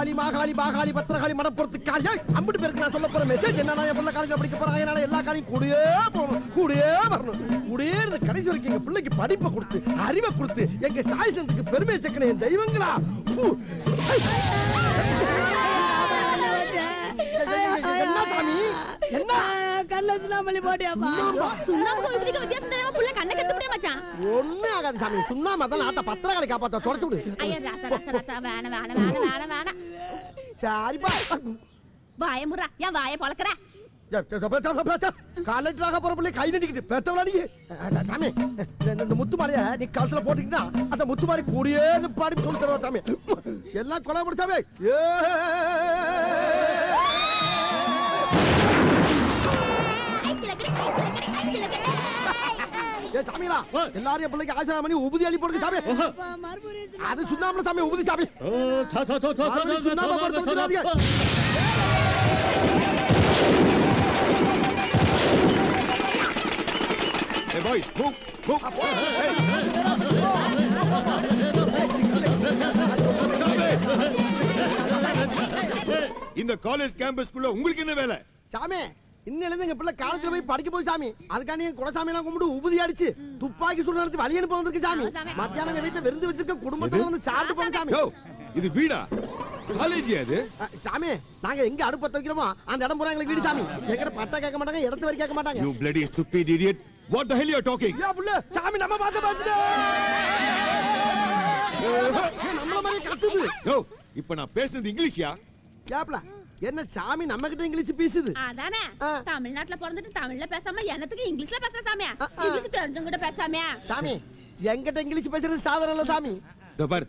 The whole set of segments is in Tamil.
காளி மாகாளி பாகாளி பத்திரகாளி மடப்புறத்து காளி அம்பிட்டு பேருக்கு நான் சொல்ல போற மெசேஜ் என்னன்னா என் பிள்ளை காலேஜ்ல படிக்க போறாங்க. அதனால எல்லா காலையும் கூடயே போகணும், கூடயே வரணும், கூடயே இருந்து கடைசி வரைக்கும் எங்க பிள்ளைக்கு படிப்பை கொடுத்து அறிவை கொடுத்து எங்க சாய் சந்துக்கு பெருமையை சேர்க்கணும் என் தெய்வங்களா. என்ன சாமி என்ன கல்ல சுண்ணாம்பு போட்டியாப்பா? சுண்ணாம்பு விதிக்க வித்தியாசம் தெரியாம புள்ள கண்ணை கத்த முடிய மச்சான். ஒண்ணு ஆகாது சாமி. சுண்ணாம்பு தான் ஆட்ட பத்திரகாளி காப்பாத்த தொடச்சு விடு. ஐயா ராசா ராசா ராசா வேணா வேணா வேணா வேணா வேணா. சரிப்பா வாய முறா ஏன் வாய பழக்கற? காலேஜாக போற பிள்ளை கை நடிக்கிட்டு பெத்தவளா நீ சாமி. இந்த முத்து மாலைய நீ கழுத்துல போட்டுக்கிட்டா அந்த முத்து மாதிரி கூடியே பாடி சொல்லி தருவா சாமி. எல்லாம் கொலை முடிச்சாமே. சாமிங்களா எல்லாரும் என் பிள்ளைக்கு ஆசிரியம் பண்ணி உபதி அள்ளி போடுங்க சாமி. அது சுண்ணாம்பு சாமி, உபதி சாமி. சுண்ணாம்பு போட்டு Hey boys, move, move. இந்த காலேஜ் கேம்பஸ்க்குள்ள உங்களுக்கு என்ன வேலை? சாமி இன்னில இருந்து எங்க பிள்ளை காலேஜ்ல போய் படிக்க போய் சாமி. அதுக்காண்டி என் குலசாமி எல்லாம் கும்பிட்டு உபதி அடிச்சு துப்பாக்கி சுடு நடத்தி வழி அனுப்ப வந்திருக்கு சாமி. மத்தியானம் எங்க வீட்டுல விருந்து வச்சிருக்க குடும்பத்தோட வந்து சாப்பிட்டு போங்க சாமி. இது வீடா காலேஜ் அது? சாமி நாங்க எங்க அடுப்பு பத்த வைக்கிறோமோ அந்த இடம் பூரா எங்களுக்கு வீடு சாமி. எங்கட பட்டா கேட்க மாட்டாங்க, இடத்து வரை கேட்க மாட்டாங்க. You bloody stupid idiot. What the hell you are talking? யா புள்ள சாமி நம்ம பாத்து பாத்துடா. நம்ம மாதிரி கத்துது. யோ இப்போ நான் பேசுறது இங்கிலீஷ்யா? யாப்ல என்ன சாமி நம்ம கிட்ட இங்கிலீஷ் பேசுது? அதானே தமிழ்நாட்டுல பிறந்துட்டு தமிழ்ல பேசாம என்னத்துக்கு இங்கிலீஷ்ல பேசுற சாமியா? இங்கிலீஷ் தெரிஞ்சவங்க கிட்ட பேசாமியா? சாமி என்கிட்ட இங்கிலீஷ் பேசுறது சாதாரண இல்ல சாமி. பார்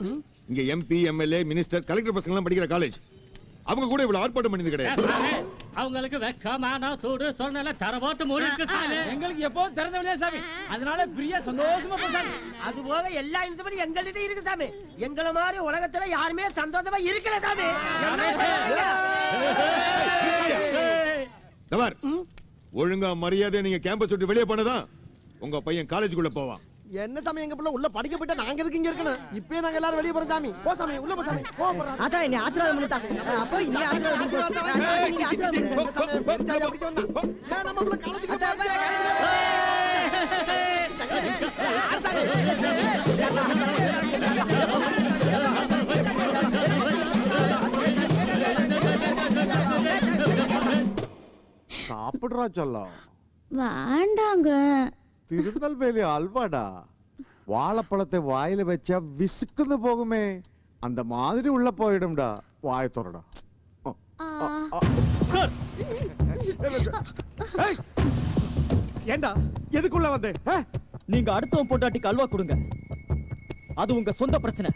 இங்க எம்பி எம்எல்ஏ மினிஸ்டர் கலெக்டர் பசங்க எல்லாம் படிக்கிற காலேஜ். அவங்க கூட இவ்வளவு ஆர்ப்பாட்டம் பண்ணது கிடையாது. அவங்களுக்கு வெக்கமான சூடு சொன்னல தரவாட்டு மூடி இருக்கு சாமி. எங்களுக்கு எப்பவும் திறந்த வழியா சாமி. அதனால பிரியா சந்தோஷமா போசாமி. அது போக எல்லா இன்ஸ்ட்ருமெண்ட் எங்கள்கிட்ட இருக்கு சாமி. எங்கள மாதிரி உலகத்துல யாருமே சந்தோஷமா இருக்கல சாமி. பார் ஒழுங்கா மரியாதை நீங்க கேம்பஸ் விட்டு வெளியே போனதான் உங்க பையன் காலேஜுக்குள்ள போவான். என்ன சாமி எங்க பிள்ளை உள்ள படிக்க போயிட்டா நாங்க எதுக்கு இங்க இருக்கணும்? இப்பவே நாங்க எல்லாரும் வெளிய போறோம் சாமி. போ சாமி உள்ள போ சாமி. போ போறா. அதான் நீ ஆசீர்வாதம் பண்ணிட்டாங்க. அப்ப நீ ஆசீர்வாதம் பண்ணு. ஏன் நம்ம பிள்ளை காலேஜுக்கு சாப்பிடுறா சொல்லம். வேண்டாங்க. திருநெல்வேலி அல்வாடா. வாழைப்பழத்தை வாயில வச்சா விசுக்குன்னு போகுமே, அந்த மாதிரி உள்ள போயிடும்டா. வாய தோறடா. ஏண்டா எதுக்குள்ள வந்து? நீங்க அடுத்தவன் பொண்டாட்டிக்கு அல்வா கொடுங்க, அது உங்க சொந்த பிரச்சனை.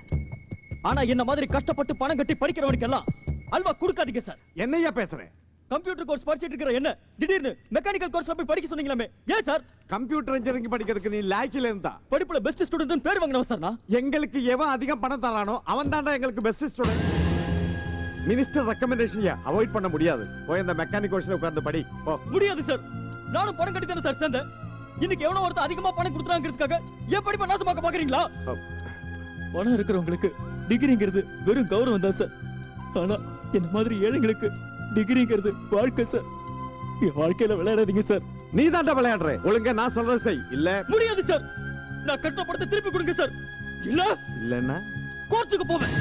ஆனா என்ன மாதிரி கஷ்டப்பட்டு பணம் கட்டி படிக்கிறவனுக்கு எல்லாம் அல்வா கொடுக்காதீங்க சார். என்னையா பேசுறேன்? கம்ப்யூட்டர் கோர்ஸ் படிச்சிட்டு இருக்கிற என்ன திடீர்னு மெக்கானிக்கல் கோர்ஸ் போய் படிக்க சொன்னீங்களே, ஏன் சார்? கம்ப்யூட்டர் இன்ஜினியரிங் படிக்கிறதுக்கு நீ லாய்க்கில இருந்தா படிப்புல பெஸ்ட் ஸ்டூடண்ட் பேர் வாங்கினவன் சார் நான். எங்களுக்கு எவன் அதிகம் பணம் தரானோ அவன் தான்டா எங்களுக்கு best student. Minister recommendation avoid பண்ண முடியாது. போய் அந்த மெக்கானிக் கோர்ஸ்ல உட்கார்ந்து படி. முடியாது சார், நானும் பணம் கட்டி தானே சார் சேர்ந்தேன். இன்னைக்கு எவனோ ஒருத்தர் அதிகமா பணம் கொடுத்துறாங்கிறதுக்காக ஏன் படிப்பை நாசமாக்க பாக்குறீங்களா? பணம் இருக்கிறவங்களுக்கு டிகிரிங்கிறது வெறும் கௌரவம் தான் சார். ஆனா என்ன மாதிரி ஏழைங்களுக்கு டிகிரிங்கிறது வாழ்க்கை சார். என் வாழ்க்கையில விளையாடாதீங்க சார். நீ தான்டா விளையாடுற. ஒழுங்கா நான் சொல்றது செய். இல்ல முடியாது சார். நான் கட்ட பணத்தை திருப்பி கொடுங்க சார். இல்ல இல்லன்னா கோர்ட்டுக்கு போவேன்.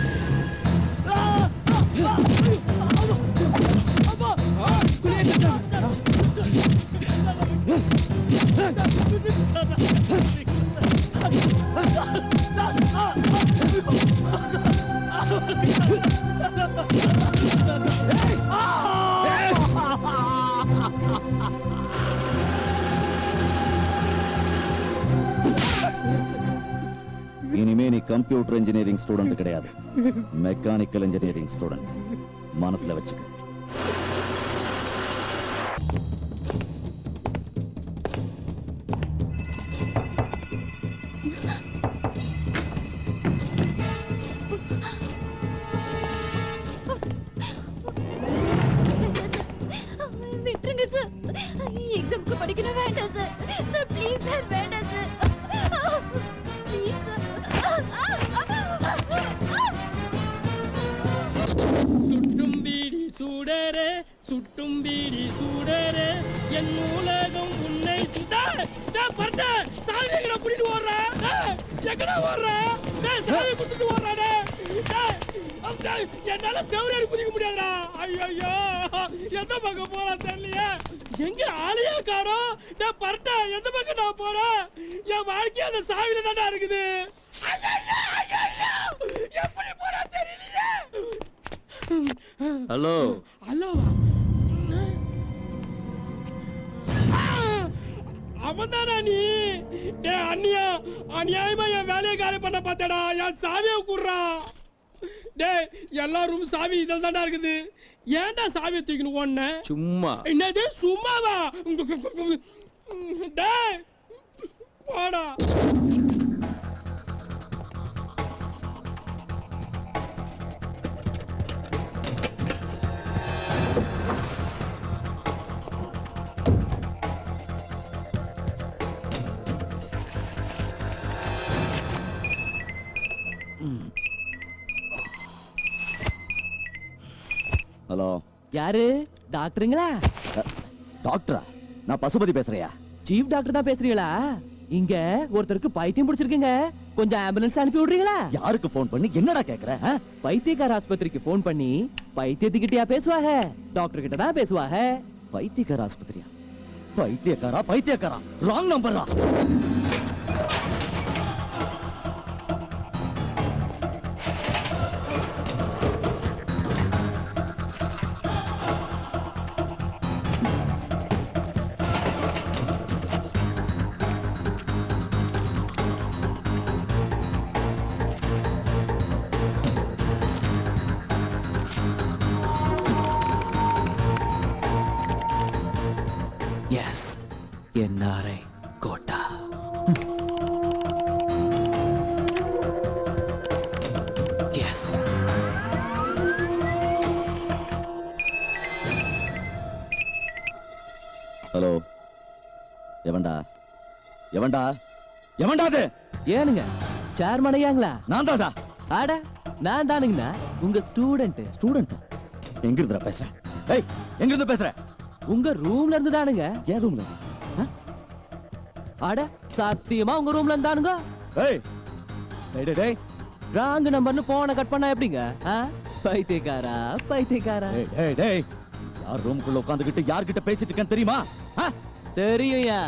இனிமே நீ கம்ப்யூட்டர் இன்ஜினியரிங் ஸ்டூடெண்ட் கிடையாது, மெக்கானிக்கல் இன்ஜினியரிங் ஸ்டூடெண்ட். மனசுல வச்சுக்க. விட்டுருங்க சார். எக்ஸாம்க்கு படிக்கணும். வேண்டாம் சார். சார் ப்ளீஸ் சார், வேண்டாம் சார். Please sir. சூடரே சுட்டும் பீடி சூடரே என் உலகம் உன்னை பட்ட சாவி எங்கடா புடிட்டு ஓடுறா எங்கடா ஓடுறா சாவி குடுத்துட்டு ஓடுறாடே என்னால செவரேறி குதிக்க முடியாதுடா ஐயோ எந்த பக்கம் போனா தெரியலையே எங்க ஆளையே காணோம் நான் பரட்ட எந்த பக்கம் நான் போறேன் என் வாழ்க்கை அந்த சாவியில தான்டா இருக்குது எப்படி போனா தெரியலையே ஹலோ ஹலோவா அவன்தானா நீ டே அண்ணியா அநியாயமா என் வேலையை காலி பண்ண பார்த்தடா என் சாவியை குடுறா டே எல்லா ரூம் சாவி இதில் தான்டா இருக்குது ஏன்டா சாவியை தூக்கின்னு ஓடுன சும்மா என்னது சும்மாவா டே போடா ஹலோ, யாரு டாக்டருங்களா? டாக்டரா? நான் பசுபதி பேசுறியா? சீஃப் டாக்டர் தான் பேசுறீங்களா? இங்க ஒருத்தருக்கு பைத்தியம் பிடிச்சிருக்குங்க, கொஞ்சம் ஆம்புலன்ஸ் அனுப்பி விடுறீங்களா? யாருக்கு ஃபோன் பண்ணி என்னடா கேக்குற? பைத்தியக்கார ஆஸ்பத்திரிக்கு ஃபோன் பண்ணி பைத்தியத்துக்கிட்டயா பேசுவாங்க? டாக்டர் கிட்ட தான் பேசுவாங்க. பைத்தியக்கார ஆஸ்பத்திரியா? பைத்தியக்காரா ராங் நம்பரா? Yes, NRI quota. Yes. Hello, எவன்டா அது? ஏனுங்க சேர்மன் ஐயாங்களா? நான் தான்டா. ஆட நான் தானுங்கண்ணா, உங்க ஸ்டூடெண்ட். ஸ்டூடெண்ட்? எங்க இருந்துடா பேசுற? ஏய், எங்க இருந்து பேசுற? உங்க ரூம்ல இருந்து தானுங்க. ஏன் ரூம்ல? அட சத்தியமா உங்க ரூம்ல இருந்தானுங்க. ஏய், டேய் டேய், ராங் நம்பர்னு போனை கட் பண்ணா எப்படிங்க? பைத்தியக்காரா பைத்தியக்காரா. டேய் டேய், யார் ரூமுக்குள்ள உட்கார்ந்துகிட்டு யார்கிட்ட பேசிட்டு இருக்கேன்னு தெரியுமா? தெரியும்யா,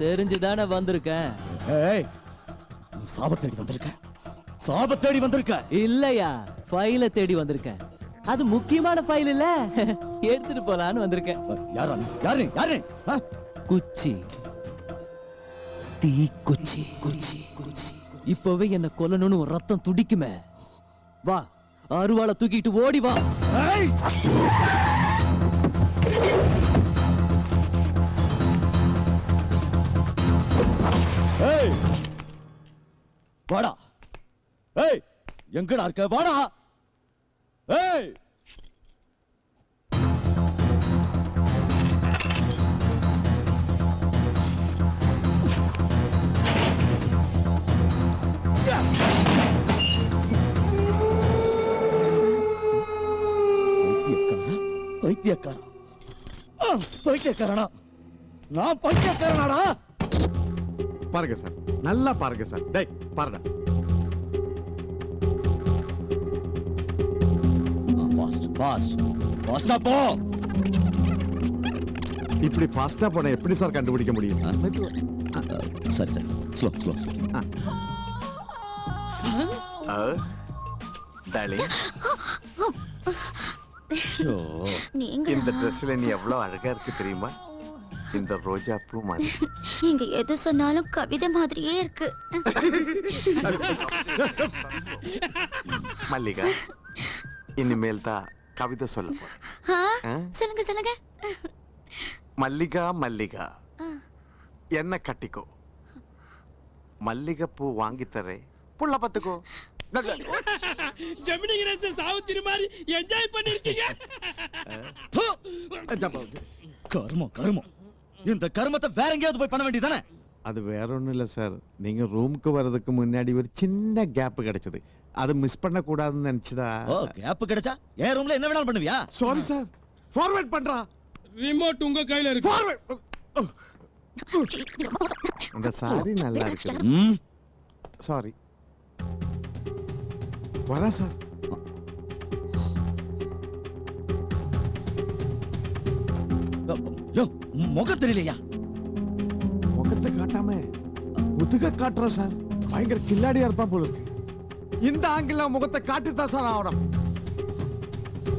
தெரிஞ்சுதானே வந்திருக்கேன். ஏய், நீ சாபத்தேடி வந்திருக்க. இல்லையா, ஃபைல தேடி வந்திருக்கேன். அது முக்கியமான ஃபைல் இல்ல, எடுத்துட்டு போலான்னு வந்திருக்கேன். யாரு? குச்சி, தீ குச்சி. இப்பவே என்ன கொல்லணும்னு ஒரு ரத்தம் துடிக்குமே. வா, அருவாளை தூக்கிட்டு ஓடி வா. ஏய், ஏய், வாடா. ஏய், எங்கடா இருக்க? வாடா. ஏய், பைத்தியக்காரனா? நான் பைத்தியக்காரனாடா? பாருங்க சார், நல்லா பாருங்க சார். டேய் பாருடா. ஃபாஸ்டா போ. இப்படி ஃபாஸ்டா போன எப்படி சார் கண்டுபிடிக்க முடியும்? சரி ஸ்லோ. டார்லிங், நீங்க இந்த ட்ரெஸ்ல நீ எவ்வளவு அழகா இருக்கு தெரியுமா? இந்த ரோஜா பூ மாதிரி. நீங்க எது சொன்னாலும் கவிதை மாதிரியே இருக்கு. மல்லிகா, இனிமேல் தான் கவிதை சொல்ல போறேன். சொல்லுங்க. மல்லிகா என்ன கட்டிக்கோ, மல்லிகை பூ வாங்கி தரேன், புள்ள பத்துக்கோ. ஜெமினி கணேச சாவுத்திரி மாதிரி என்ஜாய் பண்ணிருக்கீங்க. கர்மம். இந்த கர்மத்தை வேற எங்கேயாவது போய் பண்ண வேண்டியதானே? அது வேற ஒண்ணும் இல்ல சார். நீங்க ரூமுக்கு வர்றதுக்கு முன்னாடி ஒரு சின்ன கேப் கிடைச்சது, அது மிஸ் பண்ண கூடாதுன்னு நினைச்சதா. ஓ கேப் கிடைச்சா என் ரூம்ல என்ன வேணாலும் பண்ணுவியா? சாரி சார், ஃபார்வர்ட் பண்றா. ரிமோட் உங்க கையில இருக்கு. ஃபார்வர்ட். அந்த சாரி நல்லா இருக்கு. ம் சாரி. வரேன் சார். யோ முகம் தெரியலையா? முகத்தை காட்டாம முதுக காட்டுறோம் சார். பயங்கர கில்லாடியா இருப்பான் போல இருக்கு. இந்த ஆங்கில முகத்தை காட்டித்தான் சார் ஆகணும்.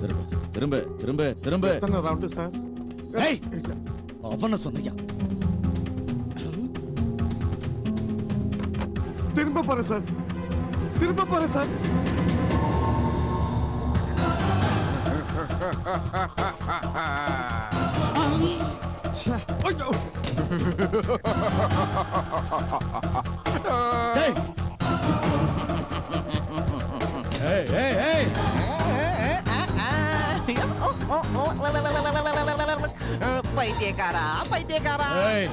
திரும்ப திரும்ப திரும்ப திரும்ப. எத்தனை ரவுண்டு சார்? ஏய் அவன சொன்னையா? திரும்ப போறேன் சார், திரும்ப போறேன் சார். ச்சே, ஐயோ. ஏய் ஏய் ஏய் ஏய் பைத்தியக்காரா பைத்தியக்காரா. ஏய்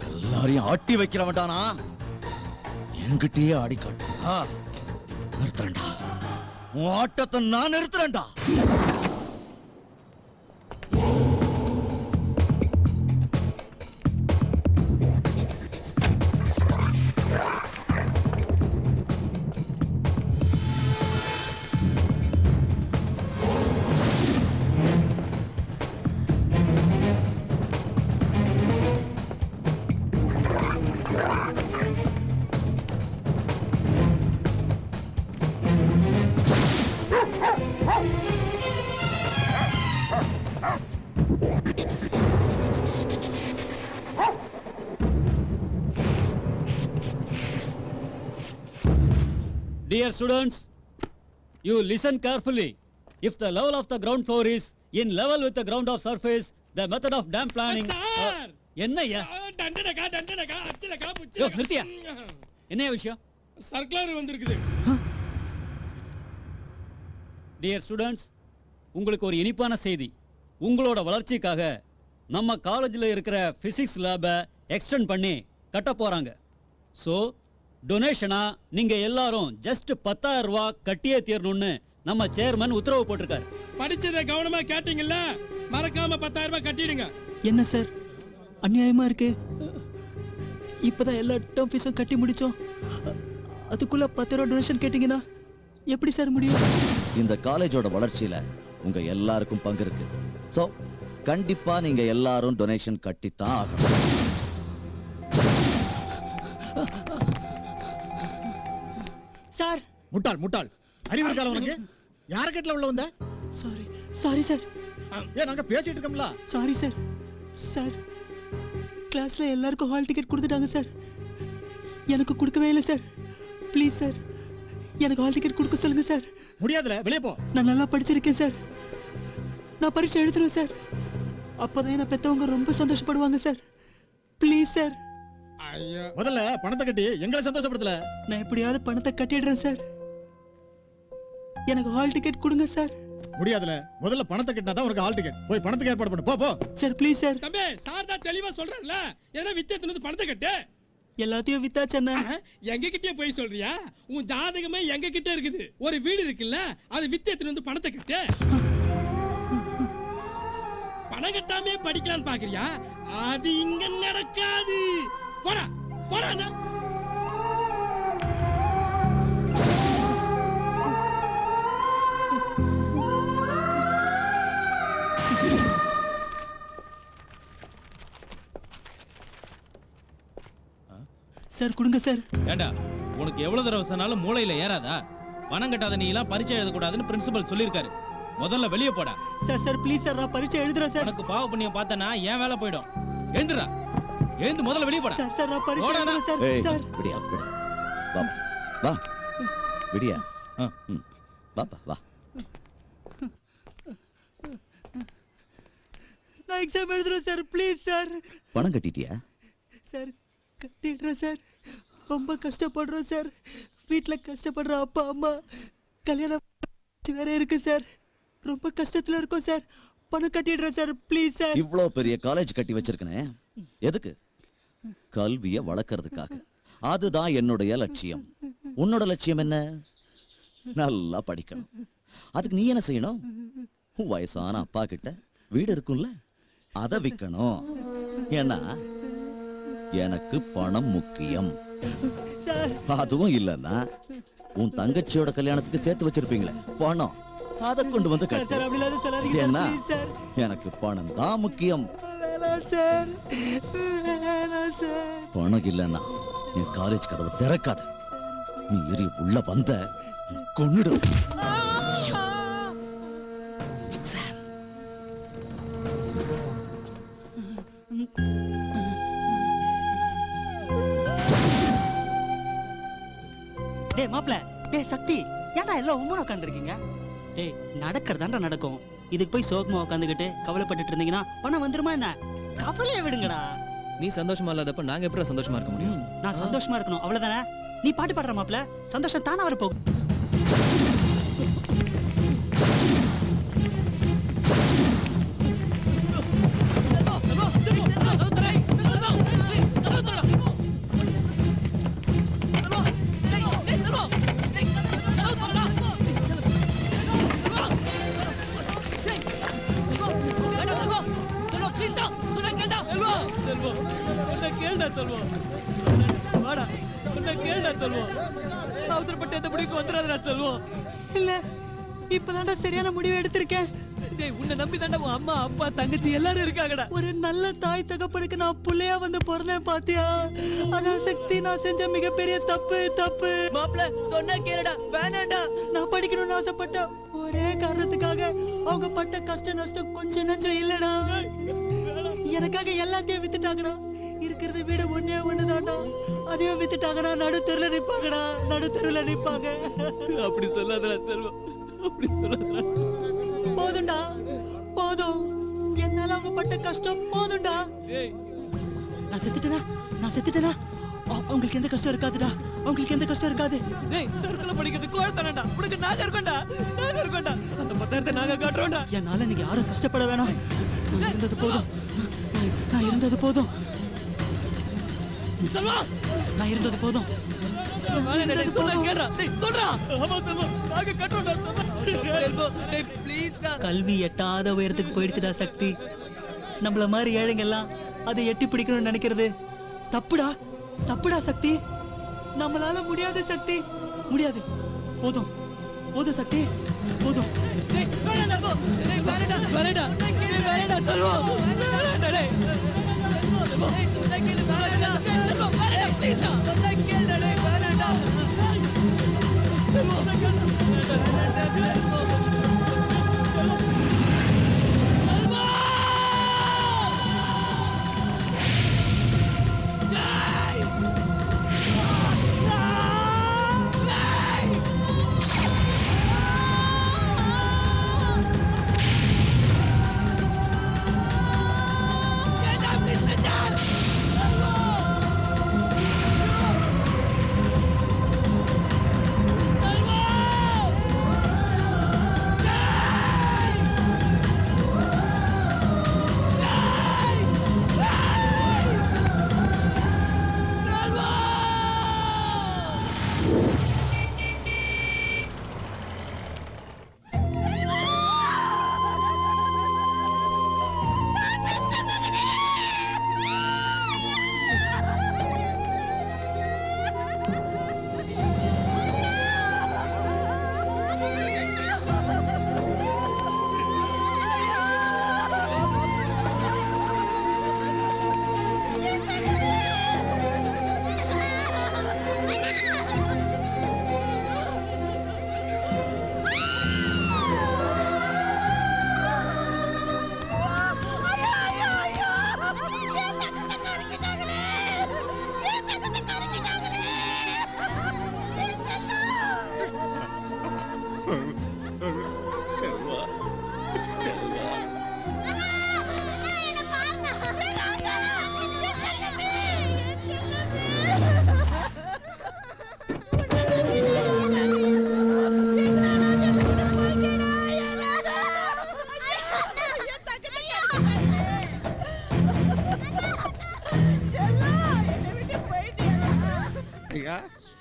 எல்லாரையும் ஆட்டி வைக்கிற வேண்டானா? என்கிட்டயே ஆடி காட்டு. நிறுத்துறேன்டா, உன் ஆட்டத்தை நான் நிறுத்துறேன்டா. Dear students, you listen carefully. If the level of the ground floor is in level with the ground of surface, the method of dam planning. Sir என்னய்யா? டண்டனகா டண்டனகா அச்சலகா யோ புச்சலகா. நிறுத்தியா? என்னையா விஷயம்? சர்க்குலர் வந்திருக்குது. Dear students, உங்களுக்கு ஒரு இனிப்பான செய்தி. உங்களோட வளர்ச்சிக்காக நம்ம காலேஜ்ல இருக்கிற பிசிக்ஸ் லேபை எக்ஸ்டெண்ட் பண்ணி கட்ட போறாங்க. சோ டொனேஷனா நீங்க எல்லாரும் ஜஸ்ட் 10,000 ரூபாய் கட்டியே தீரணும்னு நம்ம சேர்மன் உத்தரவு போட்டிருக்காரு. படிச்சதை கவனமா கேட்டீங்கல்ல, மறக்காம 10,000 ரூபாய் கட்டிடுங்க. என்ன சார் அநியாயமா இருக்கு? இப்பதான் எல்லா டேர்ம் ஃபீஸும் கட்டி முடிச்சோம், அதுக்குள்ள 10 ரூபாய் டொனேஷன் கேட்டீங்கன்னா எப்படி சார் முடியும்? இந்த காலேஜோட வளர்ச்சியில உங்க எல்லாருக்கும் பங்கு இருக்கு. சோ கண்டிப்பா நீங்க எல்லாரும் டொனேஷன் கட்டித்தான் ஆகணும். சார் முட்டாள் முட்டாள், அறிவு இருக்கால உனக்கு? யார கட்டல உள்ள வந்த? Sorry sorry sir. ஏன் நாங்க பேசிட்டு இருக்கோம்ல? Sorry sir. சார் கிளாஸ்ல எல்லாருக்கும் ஹால் டிக்கெட் கொடுத்துட்டாங்க சார், எனக்கு கொடுக்கவே இல்லை சார். ப்ளீஸ் சார், எனக்கு ஹால் டிக்கெட் கொடுக்க சொல்லுங்க சார். முடியாதுல, வெளியே போ. நான் நல்லா படிச்சிருக்கேன் சார், நான் பரீட்சை எழுதுறேன் சார். அப்பதான் என்ன பெத்தவங்க ரொம்ப சந்தோஷப்படுவாங்க சார். Please sir. ஐயோ, முதல்ல பணத்தை கட்டி எங்களை சந்தோஷப்படுத்தல. நான் எப்படியாவது பணத்தை கட்டிடுறேன் சார், எனக்கு ஹால் டிக்கெட் கொடுங்க சார். முடியாதுல, முதல்ல பணத்தை கட்டினா தான் உனக்கு ஹால் டிக்கெட். போய் பணத்துக்கு ஏற்பாடு பண்ணு, போ போ. Sir please sir. தம்பி சார் தான் தெளிவா சொல்றாருல, ஏன்னா வித்தியத்துல பணத்தை கட்டு. எல்லாத்தையும் வித்தாச்சண்ணா. எங்க கிட்டே போய் சொல்றியா? உன் ஜாதகமே எங்க கிட்ட இருக்குது. ஒரு வீடு இருக்குல்ல, அது வித்தியத்துல பணத்தை கட்டு. பணம் கட்டாமே படிக்கலான்னு பாக்குறியா? அது இங்க நடக்காது. போடா போடா. சார் கொடுங்க சார். ஏண்டா உனக்கு எவ்வளவு தடவை சொன்னாலும் மூளையில ஏறாதா? பணம் கட்டாத நீ எல்லாம் பரீட்சை எழுதக்கூடாதுன்னு பிரின்சிபல் சொல்லியிருக்காரு. முதல்ல வெளியே போடா. சார் சார் ப்ளீஸ் சார், நான் பரீட்சை எழுதுறேன் சார். உனக்கு பாவ புண்ணியம் பார்த்தனா ஏன் வேலை போயிடும். எழுந்துடா, எழுந்து முதல்ல வெளியே போடா. சார் சார் நான் பரீட்சை போடா, எழுதுறேன் சார். ஏய் சார் விடியா விடு. வா வா விடியா. ஆ. வா வா வா. நான் எக்ஸாம் எழுதுறேன் சார், ப்ளீஸ் சார். பணம் கட்டிட்டியா? சார் கட்டிடுறேன் சார், ரொம்ப கஷ்டப்படுறோம் சார். வீட்டுல கஷ்டப்படுற அப்பா அம்மா, கல்யாணம் வேற இருக்கு சார், ரொம்ப கஷ்டத்துல இருக்கோம் சார். பணம் கட்டிடுறேன் சார், ப்ளீஸ் சார். இவ்ளோ பெரிய காலேஜ் கட்டி வச்சிருக்கனே, எதுக்கு? கல்வியை வளர்க்கறதுக்காக. அதுதான் என்னுடைய லட்சியம். உன்னோட லட்சியம் என்ன? நல்லா படிக்கணும். அதுக்கு நீ என்ன செய்யணும்? வயசான அப்பா கிட்ட வீடு இருக்கும்ல, அதை விற்கணும். ஏன்னா எனக்கு பணம் முக்கியம். அதுவும் இல்லைன்னா உன் தங்கச்சியோட கல்யாணத்துக்கு சேர்த்து வச்சிருப்பீங்களே பணம், அதை கொண்டு வந்து கட்டு. ஏன்னா எனக்கு பணம் தான் முக்கியம். பணம் இல்லைன்னா என் காலேஜ் கதவை திறக்காது. மீறி உள்ள வந்த கொன்னுடு. டேய் மாப்ள, டேய் சக்தி, ஏன்டா எல்லாம் உம்மன உட்காந்துருக்கீங்க? டேய் நடக்கிறதாண்டா நடக்கும். இதுக்கு போய் சோகமா உட்காந்துக்கிட்டு கவலைப்பட்டுட்டு இருந்தீங்கன்னா பணம் வந்துருமா என்ன? கவலையை விடுங்கடா. நீ சந்தோஷமா இல்லாதப்ப நாங்க எப்படி சந்தோஷமா இருக்க முடியும்? நான் சந்தோஷமா இருக்கணும், அவ்வளவுதானே? நீ பாட்டு பாடுற மாப்ள, சந்தோஷம் தானே வர போகும். அவசரப்பட்டு எந்த முடிவுக்கு வந்துடாதடா செல்வம். இல்ல, இப்பதான்டா சரியான முடிவு எடுத்திருக்கேன். டேய், உன்னை நம்பி தாண்டா உன் அம்மா அப்பா தங்கச்சி எல்லாரும் இருக்காங்கடா. ஒரு நல்ல தாய் தகப்பனுக்கு நான் புள்ளையா வந்து பிறந்தேன் பாத்தியா? அதான் சக்தி, நான் செஞ்ச மிகப்பெரிய தப்பு. மாப்ள சொன்னா கேளுடா, வேணாண்டா. நான் படிக்கணும்னு ஆசைப்பட்ட ஒரே காரணத்துக்காக அவங்க பட்ட கஷ்ட நஷ்டம் கொஞ்சம் நஞ்சம் இல்லடா. எனக்காக எல்லாத்தையும் வித்துட்டாங்கடா. இருக்கிறது வீடு ஒண்ணே ஒண்ணுதான்டா, அதையும் வித்துட்டாங்கடா. நடுத்தெருல நிப்பாங்க. அப்படி சொல்லாதடா செல்வம், அப்படி சொல்லாதடா. போதும்டா, போதும். என்னால அவங்க பட்ட கஷ்டம் போதும்டா. டேய், நான் செத்துட்டேனா உங்களுக்கு எந்த கஷ்டம் இருக்காதுடா. உங்களுக்கு எந்த கஷ்டம் இருக்காது. டேய், தரத்துல படிக்கிறது கோழத்தனடா. உனக்கு நாங்க இருக்கோம்டா. அந்த 10,000 நாங்க காட்டுறோம்டா. என்னால நீங்க யாரும் கஷ்டப்பட வேணாம். நான் இருந்தது போதும். செல்வா, நான் இருந்தது போதும். வேணாண்டா, டேய், சொன்னா கேளுடா. டேய், சொல்றா. ஆமா செல்வம், நாங்க காட்டுறோம்டா. செல்வம், டேய் ப்ளீஸ்டா. கல்வி எட்டாத உயரத்துக்கு போயிடுச்சுடா சக்தி. நம்மள மாதிரி ஏழைங்க எல்லாம் அதை எட்டி பிடிக்கணும்னு நினைக்கிறது தப்புடா சக்தி. நம்மளால முடியாது சக்தி, முடியாது. போதும் சக்தி, போதும். டேய், வேணாண்டா போ. டேய், வேணாண்டா. டேய், வேணாண்டா செல்வம். வேணாண்டா டேய். செல்வம், டேய், சொன்னா கேளு. வேணாண்டா. செல்வம், வேணாண்டா ப்ளீஸ்டா. சொன்னா கேளுடா டேய், வேணாண்டா. செல்வம், வேணாண்டா டேய்.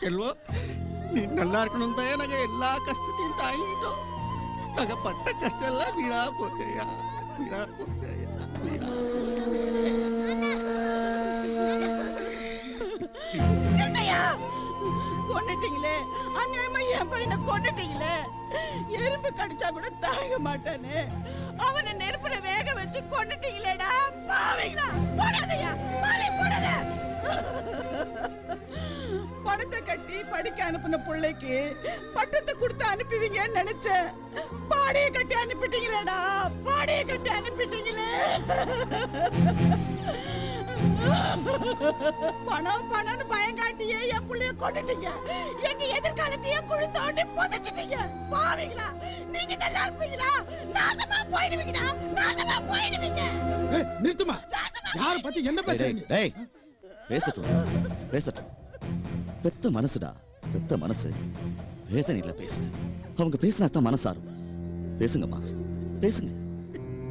செல்வம், நீ நல்லா இருக்கணும் தான் நாங்க எல்லா கஷ்டத்தையும் தாங்கிட்டோம். நாங்க பட்ட கஷ்டம் எல்லாம் வீணா போச்சையா, வீணா போச்சையா, வீணா. கொன்னுட்டீங்களே, அநியாயமா என் பையனை கொன்னுட்டீங்களே. எறும்பு கடிச்சா கூட தாங்க மாட்டானே, அவனை நெருப்புல வேக வச்சு கொன்னுட்டீங்களேடா பாவீங்களா. போடாதயா, மாலை போடாத. பணத்தை கட்டி படிக்க அனுப்புன பிள்ளைக்கு பட்டத்தை கொடுத்து அனுப்புவீங்கன்னு நினைச்சேன். பாடியை கட்டி அனுப்பிட்டீங்களேடா, பாடியை கட்டி அனுப்பிட்டீங்களே. பணம் பணம்னு பயங்காட்டியே என் புள்ளைய கொண்டுட்டீங்க. எங்க எதிர்காலத்தையே குழி தோண்டி புதைச்சிட்டீங்க பாவீங்களா. நீங்க நல்லா இருப்பீங்களா? நாசமா போயிடுவீங்கடா, நாசமா போயிடுவீங்க. நிறுத்துமா, யார பத்தி என்ன பேசுறீங்க? டேய் பேசட்டும் பேசட்டும். பெத்த மனசுடா, பெத்த மனசு வேதனையில பேசுது. அவங்க பேசினா தான் மனசாரும். பேசுங்கம்மா, பேசுங்க.